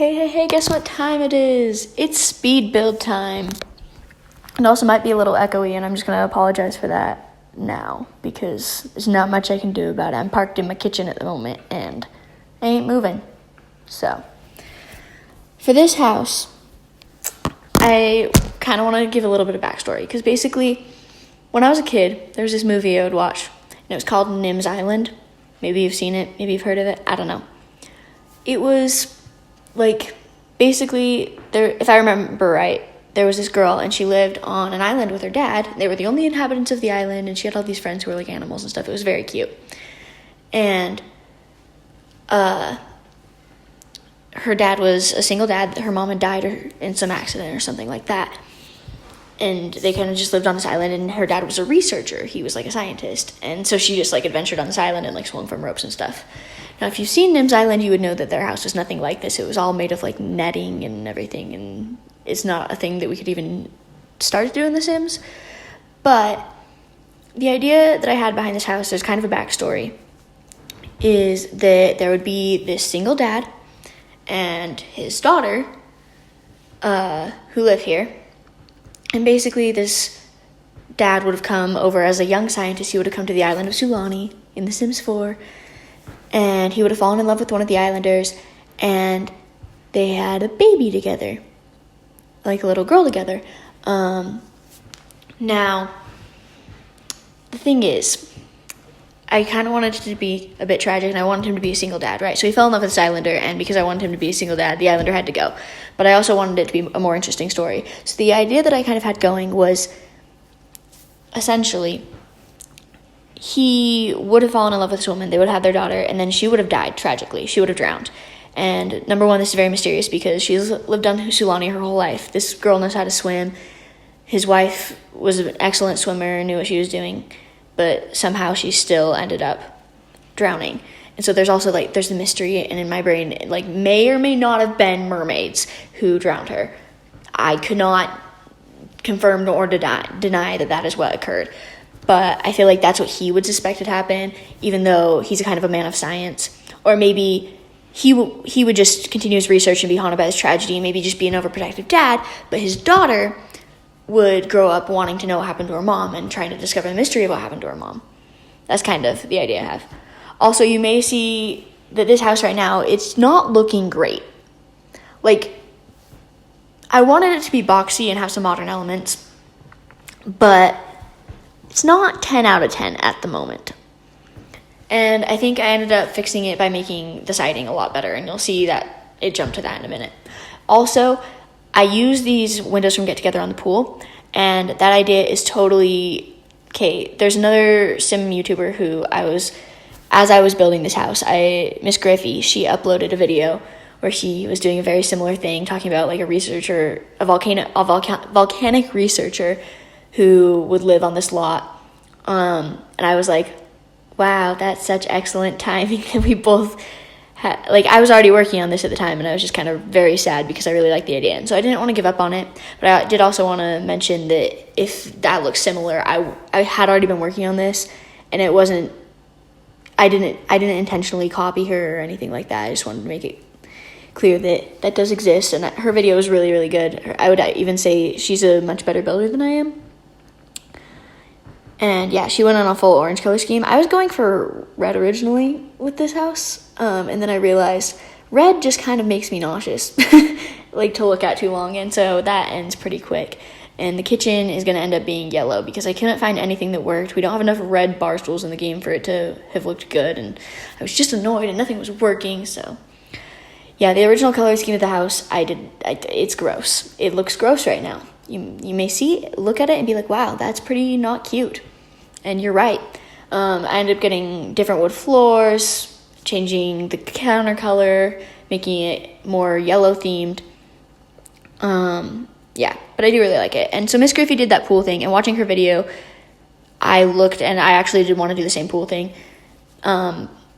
Hey, guess what time it is? It's speed build time. It also might be a little echoey, and I'm just going to apologize for that now, because there's not much I can do about it. I'm parked in my kitchen at the moment, and I ain't moving. So, for this house, I kind of want to give a little bit of backstory, because basically, when I was a kid, there was this movie I would watch, and it was called SIMS Island. Maybe you've seen it, maybe you've heard of it, I don't know. It was basically, if I remember right, there was this girl, and she lived on an island with her dad. They were the only inhabitants of the island, and she had all these friends who were like animals and stuff. It was very cute. And her dad was a single dad. Her mom had died in some accident or something like that. And they kind of just lived on this island, and her dad was a researcher. He was like a scientist. And so she just adventured on this island and swung from ropes and stuff. Now, if you've seen SIMS Island, you would know that their house was nothing like this. It was all made of netting and everything, and it's not a thing that we could even start to do in The Sims. But the idea that I had behind this house, there's kind of a backstory, is that there would be this single dad and his daughter who live here. And basically, this dad would have come over as a young scientist. He would have come to the island of Sulani in The Sims 4. And he would have fallen in love with one of the islanders. And they had a baby together. Like a little girl together. Now, the thing is, I kind of wanted it to be a bit tragic. And I wanted him to be a single dad, right? So he fell in love with this islander. And because I wanted him to be a single dad, the islander had to go. But I also wanted it to be a more interesting story. So the idea that I kind of had going was, essentially, he would have fallen in love with this woman. They would have had their daughter, and then she would have died tragically. She would have drowned. And number one, this is very mysterious because she's lived on Sulani her whole life. This girl knows how to swim. His wife was an excellent swimmer, knew what she was doing, but somehow she still ended up drowning. And so there's also there's the mystery, and in my brain, may or may not have been mermaids who drowned her. I could not confirm nor deny that is what occurred. But I feel like that's what he would suspect had happened, even though he's a kind of a man of science. Or maybe he would just continue his research and be haunted by this tragedy and maybe just be an overprotective dad. But his daughter would grow up wanting to know what happened to her mom and trying to discover the mystery of what happened to her mom. That's kind of the idea I have. Also, you may see that this house right now, it's not looking great. I wanted it to be boxy and have some modern elements, but it's not 10 out of 10 at the moment. And I think I ended up fixing it by making the siding a lot better, and you'll see that it jumped to that in a minute. Also, I use these windows from Get Together on the Pool, and that idea is totally okay. There's another sim YouTuber who as I was building this house, Miss Griffey, she uploaded a video where she was doing a very similar thing, talking about a volcanic researcher who would live on this lot. And I was like, wow, that's such excellent timing that we both had. I was already working on this at the time, and I was just kind of very sad because I really liked the idea. And so I didn't want to give up on it, but I did also want to mention that if that looks similar, I had already been working on this, and it wasn't, I didn't intentionally copy her or anything like that. I just wanted to make it clear that does exist, and her video is really, really good. I would even say she's a much better builder than I am. And yeah, she went on a full orange color scheme. I was going for red originally with this house, and then I realized red just kind of makes me nauseous, to look at too long, and so that ends pretty quick. And the kitchen is going to end up being yellow because I couldn't find anything that worked. We don't have enough red bar stools in the game for it to have looked good, and I was just annoyed and nothing was working, so yeah, the original color scheme of the house, it's gross. It looks gross right now. You may look at it and be like, wow, that's pretty not cute. And you're right. I ended up getting different wood floors, changing the counter color, making it more yellow themed. Yeah, but I do really like it. And so Miss Griffey did that pool thing, and watching her video, I looked, and I actually did want to do the same pool thing.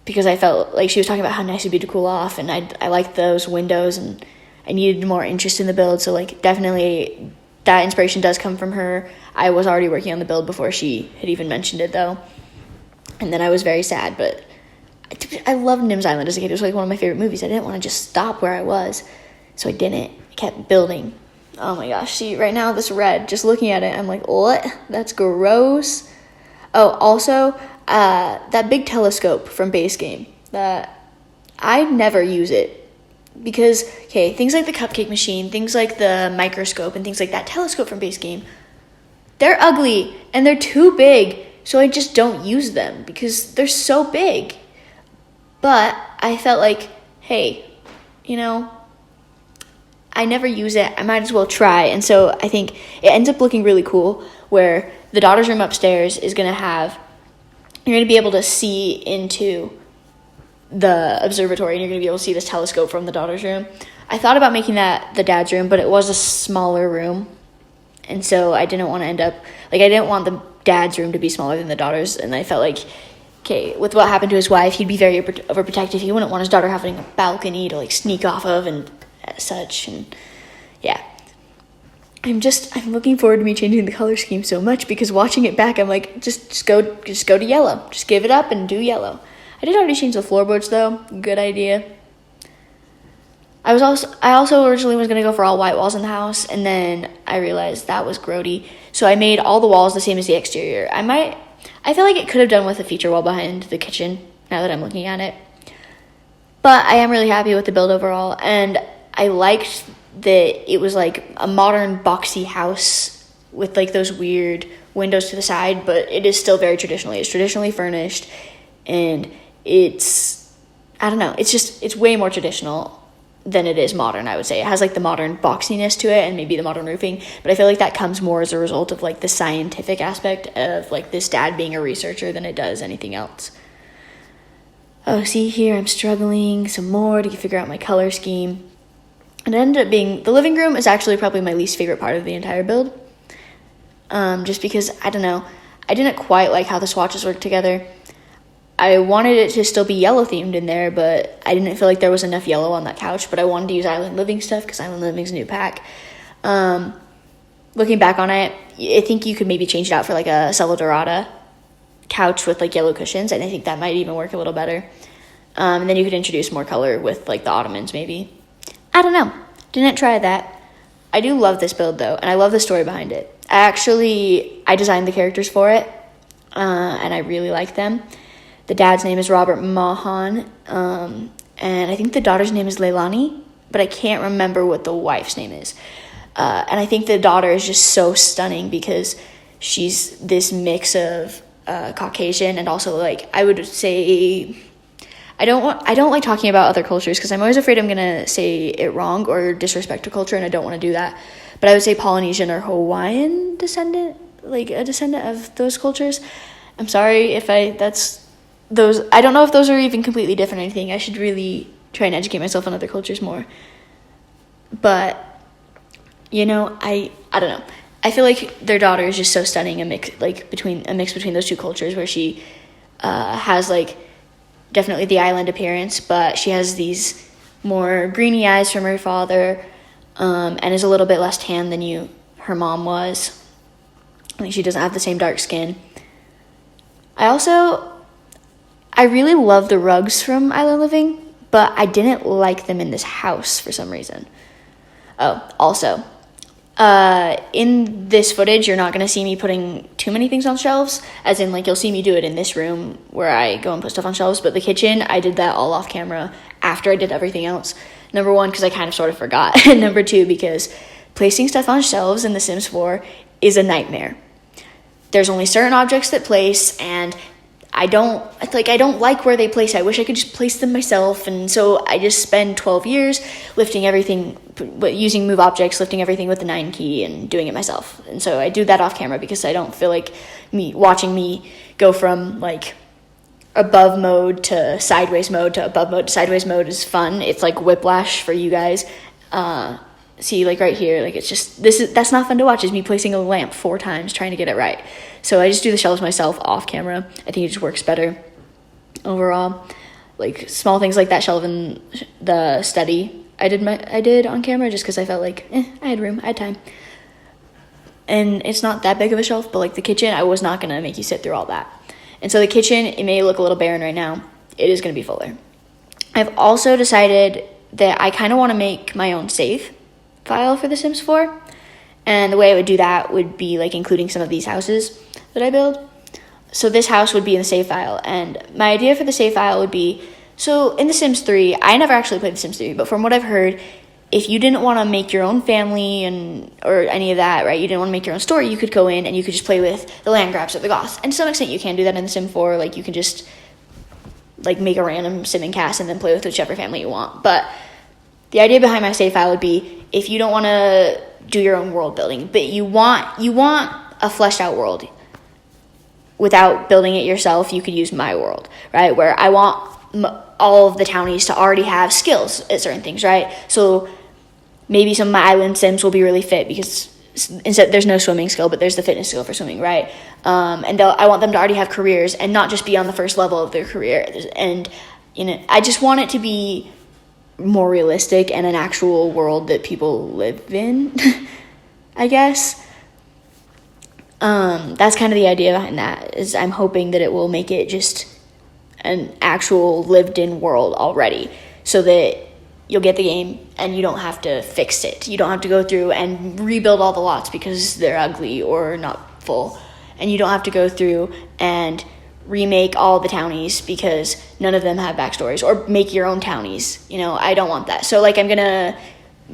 Because I felt like she was talking about how nice it'd be to cool off, and I liked those windows, and I needed more interest in the build, so definitely that inspiration does come from her. I was already working on the build before she had even mentioned it, though, and then I was very sad, but I loved SIMS Island as a kid. It was one of my favorite movies. I didn't want to just stop where I was, So I didn't. I kept building. Oh my gosh. See, right now this red, just looking at it, I'm like, what? That's gross. Oh, also, that big telescope from base game, that I never use it. Because, okay, things like the cupcake machine, things like the microscope, and things like that telescope from base game, they're ugly and they're too big, so I just don't use them because they're so big. But I felt like, hey, I never use it. I might as well try. And so I think it ends up looking really cool where the daughter's room upstairs is going to have, you're going to be able to see into the observatory, and you're going to be able to see this telescope from the daughter's room. I thought about making that the dad's room, but it was a smaller room. And so I didn't want to end up, I didn't want the dad's room to be smaller than the daughter's. And I felt like, okay, with what happened to his wife, he'd be very overprotective. He wouldn't want his daughter having a balcony to sneak off of and such. And yeah, I'm looking forward to me changing the color scheme so much, because watching it back, I'm like, just go to yellow. Just give it up and do yellow. I did already change the floorboards though. Good idea. I also originally was going to go for all white walls in the house, and then I realized that was grody. So I made all the walls the same as the exterior. I feel like it could have done with a feature wall behind the kitchen, now that I'm looking at it. But I am really happy with the build overall, and I liked that it was like a modern boxy house with those weird windows to the side, but it is still very traditional. It's traditionally furnished, and it's way more traditional than it is modern, I would say. It has the modern boxiness to it and maybe the modern roofing, but I feel like that comes more as a result of the scientific aspect of this dad being a researcher than it does anything else. Oh, see here, I'm struggling some more to figure out my color scheme. And it ended up being, the living room is actually probably my least favorite part of the entire build. Just because, I don't know, I didn't quite like how the swatches worked together. I wanted it to still be yellow themed in there, but I didn't feel like there was enough yellow on that couch, but I wanted to use Island Living stuff because Island Living's a new pack. Looking back on it, I think you could maybe change it out for a Cella Dorada couch with yellow cushions, and I think that might even work a little better. And then you could introduce more color with the ottomans maybe. I don't know. Didn't try that. I do love this build though, and I love the story behind it. I designed the characters for it, and I really like them. The dad's name is Robert Mahan, and I think the daughter's name is Leilani, but I can't remember what the wife's name is. And I think the daughter is just so stunning because she's this mix of Caucasian and also I would say, I don't like talking about other cultures because I'm always afraid I'm gonna say it wrong or disrespect a culture, and I don't want to do that. But I would say Polynesian or Hawaiian descendant, a descendant of those cultures. I'm sorry if those, I don't know if those are even completely different or anything. I should really try and educate myself on other cultures more. But, I don't know. I feel like their daughter is just so stunning, a mix between those two cultures, where she has definitely the island appearance, but she has these more greeny eyes from her father, and is a little bit less tan than her mom was. She doesn't have the same dark skin. I really love the rugs from Island Living, but I didn't like them in this house for some reason. Oh, also, in this footage, you're not going to see me putting too many things on shelves, as in, you'll see me do it in this room where I go and put stuff on shelves, but the kitchen, I did that all off camera after I did everything else. Number one, because I kind of sort of forgot, and number two, because placing stuff on shelves in The Sims 4 is a nightmare. There's only certain objects that place, and I don't like where they place. I wish I could just place them myself, and so I just spend 12 years lifting everything, using move objects, lifting everything with the 9 key, and doing it myself. And so I do that off camera because I don't feel like watching me go from above mode to sideways mode to above mode to sideways mode is fun. It's whiplash for you guys. See, right here, it's just, that's not fun to watch, is me placing a lamp 4 times trying to get it right. So I just do the shelves myself off camera. I think it just works better overall. Small things like that shelf in the study, I did on camera just because I felt I had room, I had time. And it's not that big of a shelf, but the kitchen, I was not going to make you sit through all that. And so the kitchen, it may look a little barren right now. It is going to be fuller. I've also decided that I kind of want to make my own save file for The Sims 4. And the way I would do that would be like including some of these houses that I build. So this house would be in the save file. And my idea for the save file would be, so in The Sims 3, I never actually played The Sims 3, but from what I've heard, if you didn't want to make your own family or any of that, right, you didn't want to make your own story, you could go in and you could just play with the land grabs or the goths. And to some extent, you can do that in The Sim 4. Like, you can just, like, make a random simming cast and then play with whichever family you want. But the idea behind my save file would be, if you don't want to do your own world building, but you want a fleshed out world without building it yourself, you could use my world, right, where I want all of the townies to already have skills at certain things, right? So maybe some of my island sims will be really fit because instead there's no swimming skill, but there's the fitness skill for swimming, right? And I want them to already have careers and not just be on the first level of their career. And I just want it to be more realistic and an actual world that people live in, I guess. That's kind of the idea behind that, is I'm hoping that it will make it just an actual lived-in world already, so that you'll get the game and you don't have to fix it. You don't have to go through and rebuild all the lots because they're ugly or not full. And you don't have to go through and remake all the townies because none of them have backstories, or make your own townies. I don't want that. So, like, I'm going to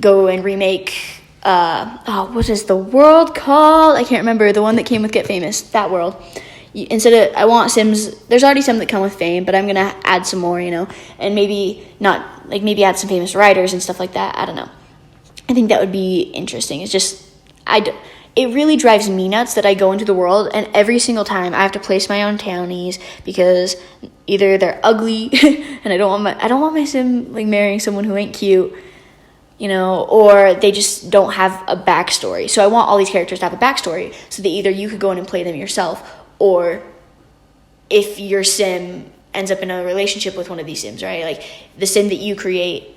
go and remake, what is the world called? I can't remember. The one that came with Get Famous, that world. I want Sims, there's already some that come with fame, but I'm going to add some more, and maybe add some famous writers and stuff like that. I don't know. I think that would be interesting. It's just, it really drives me nuts that I go into the world and every single time I have to place my own townies because either they're ugly and I don't want my sim like marrying someone who ain't cute, or they just don't have a backstory. So I want all these characters to have a backstory so that either you could go in and play them yourself, or if your sim ends up in a relationship with one of these sims, right? Like the sim that you create,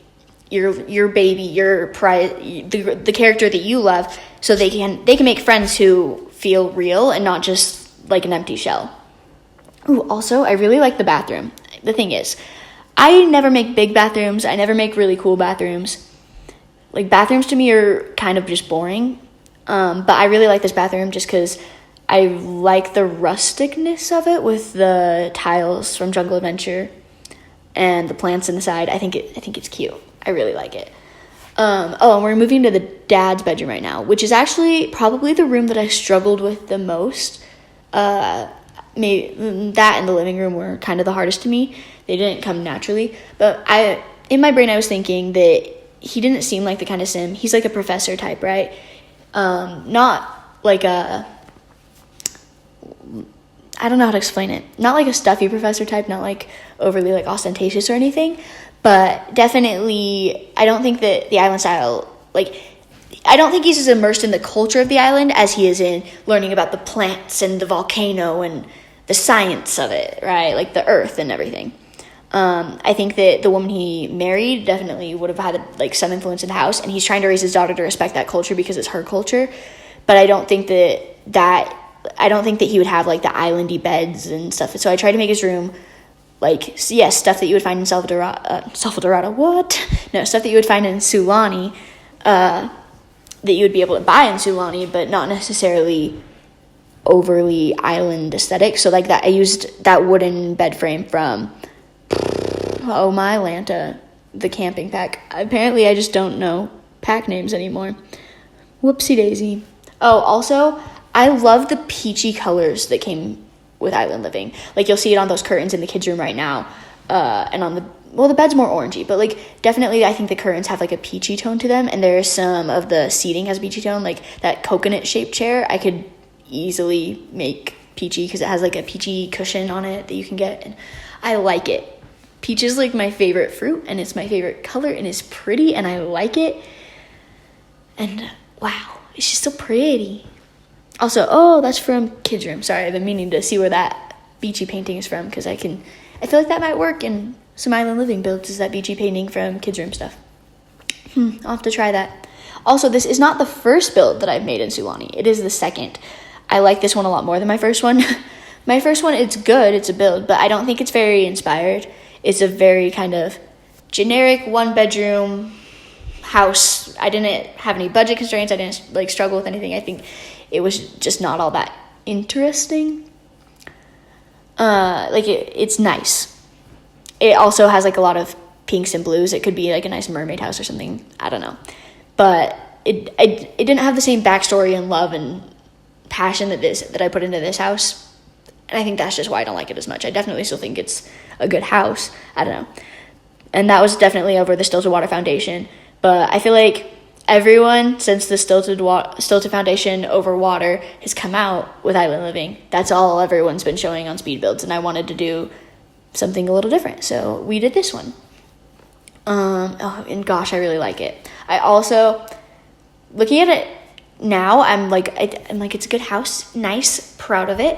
your baby, your prize, the character that you love, so they can make friends who feel real and not just like an empty shell. Ooh, also, I really like the bathroom. The thing is, I never make big bathrooms. I never make really cool bathrooms. Like, bathrooms to me are kind of just boring. But I really like this bathroom just because I like the rusticness of it with the tiles from Jungle Adventure and the plants in the side. I think it's cute. I really like it. And we're moving to the dad's bedroom right now, which is actually probably the room that I struggled with the most. Maybe that and the living room were kind of the hardest to me. They didn't come naturally. But in my brain, I was thinking that he didn't seem like the kind of sim. He's like a professor type, right? Not like I don't know how to explain it. Not like a stuffy professor type, not like overly like ostentatious or anything, but definitely I don't think that the island style, I don't think he's as immersed in the culture of the island as he is in learning about the plants and the volcano and the science of it, right? Like the earth and everything. I think that the woman he married definitely would have had some influence in the house, and he's trying to raise his daughter to respect that culture because it's her culture. But I don't think that he would have the islandy beds and stuff. So I tried to make his room stuff that you would find in Stuff that you would find in Sulani, that you would be able to buy in Sulani, but not necessarily overly island aesthetic. So that I used that wooden bed frame from my Lanta, the camping pack. Apparently I just don't know pack names anymore. Whoopsie daisy. Oh, also, I love the peachy colors that came with island living. You'll see it on those curtains in the kids' room right now. And on the bed's more orangey, but definitely I think the curtains have a peachy tone to them, and there's some of the seating has a peachy tone, that coconut shaped chair I could easily make peachy because it has a peachy cushion on it that you can get, and I like it. Peach is my favorite fruit, and it's my favorite color, and it's pretty, and I like it. And wow, it's just so pretty. Also, that's from kids' room. Sorry, I've been meaning to see where that beachy painting is from because I feel like that might work in some island living builds, is that beachy painting from kids' room stuff. I'll have to try that. Also, this is not the first build that I've made in Sulani. It is the second. I like this one a lot more than my first one. My first one, it's good, it's a build, but I don't think it's very inspired. It's a very kind of generic 1-bedroom house. I didn't have any budget constraints. I didn't like struggle with anything. I think it was just not all that interesting. It's nice. It also has like a lot of pinks and blues. It could be like a nice mermaid house or something. I don't know. But it didn't have the same backstory and love and passion that I put into this house. And I think that's just why I don't like it as much. I definitely still think it's a good house. I don't know. And that was definitely over the Stilted Water Foundation. But I feel like everyone, since the Stilted Foundation over water has come out with Island Living, that's all everyone's been showing on speed builds. And I wanted to do something a little different. So we did this one. And gosh, I really like it. I also, looking at it now, I'm like, it's a good house. Nice, proud of it.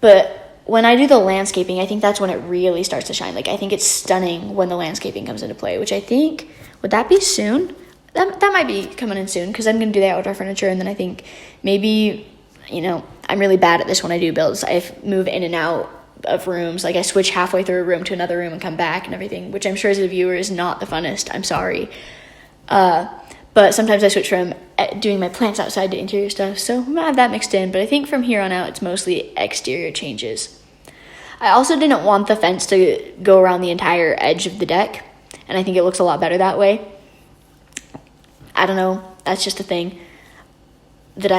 But when I do the landscaping, I think that's when it really starts to shine. Like, I think it's stunning when the landscaping comes into play, which I think, would that be soon? That might be coming in soon, because I'm going to do the outdoor furniture, and then I think maybe, I'm really bad at this when I do builds. I move in and out of rooms. Like, I switch halfway through a room to another room and come back and everything, which I'm sure as a viewer is not the funnest. I'm sorry. But sometimes I switch from doing my plants outside to interior stuff, so I'm going to have that mixed in. But I think from here on out, it's mostly exterior changes. I also didn't want the fence to go around the entire edge of the deck, and I think it looks a lot better that way. I don't know. That's just a thing that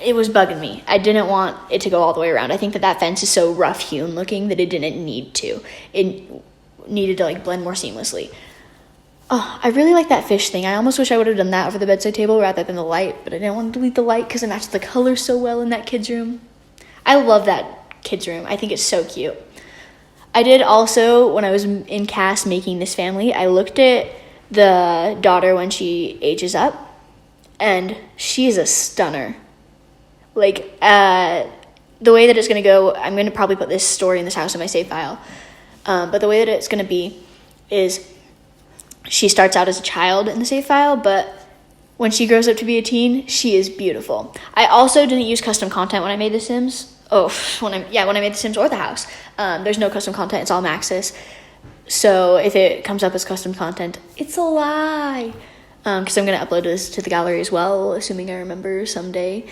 it was bugging me. I didn't want it to go all the way around. I think that fence is so rough-hewn looking that it didn't need to. It needed to, blend more seamlessly. Oh, I really like that fish thing. I almost wish I would have done that over the bedside table rather than the light, but I didn't want to delete the light because it matched the color so well in that kid's room. I love that kid's room. I think it's so cute. I did also, when I was in cast making this family, I looked at the daughter when she ages up, and she is a stunner. The way that it's going to go, I'm going to probably put this story in this house in my save file, but the way that it's going to be is she starts out as a child in the save file, but when she grows up to be a teen, she is beautiful. I also didn't use custom content when I made The Sims. When I made The Sims or the house. There's no custom content, it's all Maxis. So if it comes up as custom content, it's a lie. Because I'm going to upload this to the gallery as well, assuming I remember someday.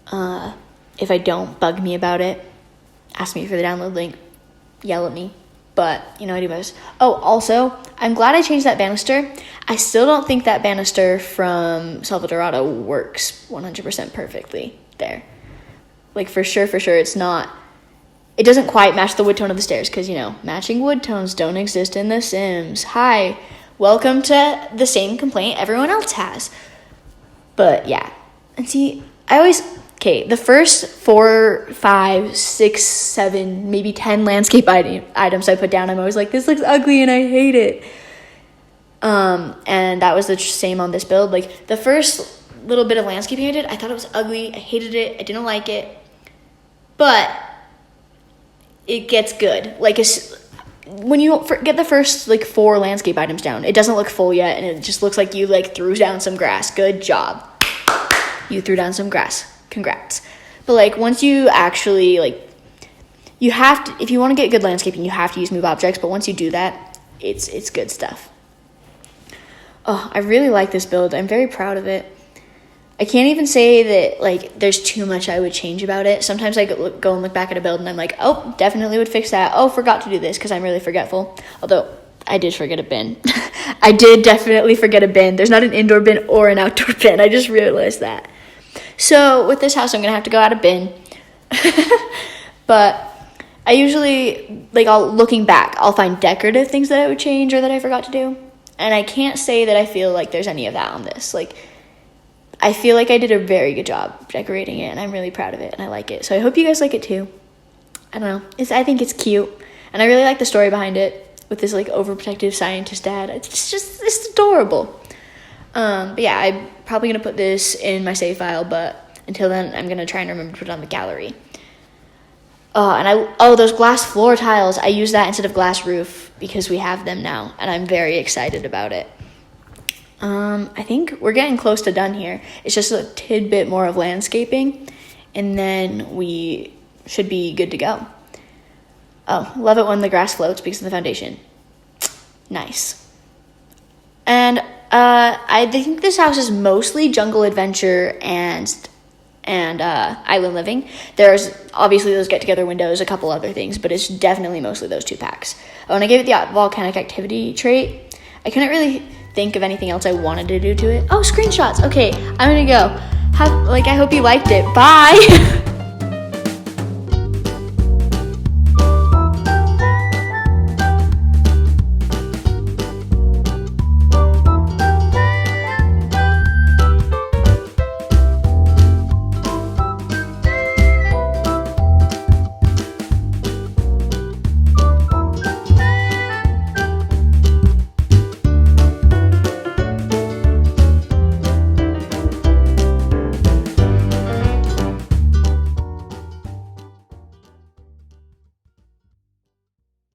If I don't, bug me about it. Ask me for the download link. Yell at me. But, I do best. Oh, also, I'm glad I changed that banister. I still don't think that banister from Salvadorado works 100% perfectly there. For sure, it's not. It doesn't quite match the wood tone of the stairs because, matching wood tones don't exist in The Sims. Hi, welcome to the same complaint everyone else has. But, yeah. And see, the first 4, 5, 6, 7, maybe 10 landscape items I put down, I'm always like, this looks ugly and I hate it. And that was the same on this build. The first little bit of landscaping I did, I thought it was ugly. I hated it. I didn't like it. But it gets good. When you get the first 4 landscape items down, it doesn't look full yet, and it just looks like you threw down some grass. Good job. You threw down some grass. Congrats. But once you actually you have to, if you want to get good landscaping, you have to use move objects. But once you do that, it's good stuff. Oh, I really like this build. I'm very proud of it. I can't even say that, there's too much I would change about it. Sometimes I go and look back at a build, and I'm like, oh, definitely would fix that. Oh, forgot to do this, because I'm really forgetful. Although, I did forget a bin. I did definitely forget a bin. There's not an indoor bin or an outdoor bin. I just realized that. So, with this house, I'm going to have to go out a bin. But I usually, looking back, I'll find decorative things that I would change or that I forgot to do. And I can't say that I feel like there's any of that on this. I feel like I did a very good job decorating it, and I'm really proud of it, and I like it. So I hope you guys like it too. I don't know. I think it's cute, and I really like the story behind it with this overprotective scientist dad. It's adorable. But yeah, I'm probably gonna put this in my save file, but until then, I'm gonna try and remember to put it on the gallery. Those glass floor tiles. I use that instead of glass roof because we have them now, and I'm very excited about it. I think we're getting close to done here. It's just a tidbit more of landscaping, and then we should be good to go. Oh, love it when the grass floats because of the foundation. Nice. And I think this house is mostly jungle adventure and island living. There's obviously those get-together windows, a couple other things, but it's definitely mostly those 2 packs. When I gave it the volcanic activity trait, I couldn't really think of anything else I wanted to do to it. Oh, screenshots. Okay, I'm gonna go. I hope you liked it. Bye.